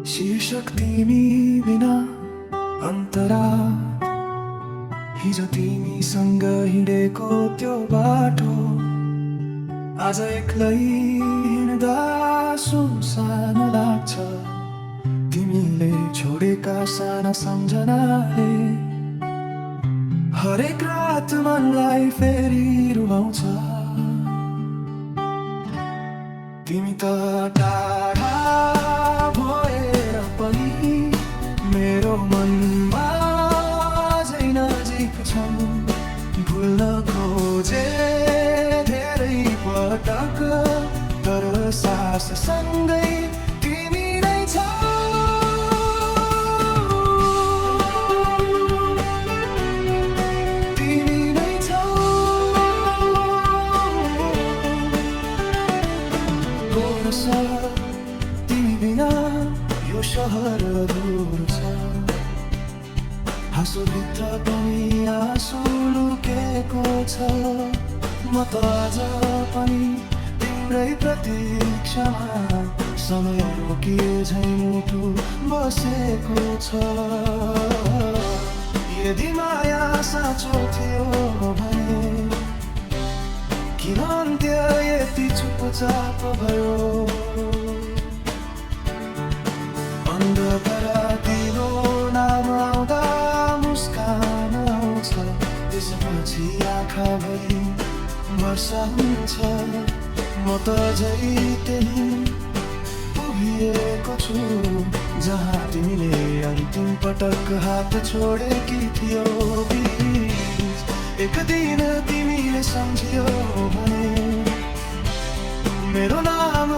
शीर्षक तिमी बिना अन्तरा हिजो तिमीसँग हिँडेको त्यो बाटो आज एक्लै हिँड्दा सुनसान लाग्छ। तिमीले छोडेका साना सम्झनाले हरेक रात मनलाई फेरि रुवाउँछ। तिमी त टाढा भएर पनि मेरो मनमा अझै नजिक छन्। भुल्न खोजे धेरै पटक तर सास सँगै तिमी नै छौ। तिमी नै छौ। गोरस तिमी बिना यो सहर दूर छ। हाँसोभित्र पनि आँसु लुकेको छ। म त आज पनि तिम्रै प्रतीक्षामा समय रोकिए झै मुटु बसेको छ। यदि माया साँचो थियो भने किन अन्त्य यति चुपचाप भयो। अन्धकार तिम्रो नाम आउँदा मुस्कान आउँछ। त्यसपछि आँखाभरि वर्षा हुन्छ। म त अझै त्यही उभिएको छु जहाँ तिमीले अन्तिम पटक हात छोडेकी थियो। एक दिन तिमीले सम्झियो भने मेरो नाम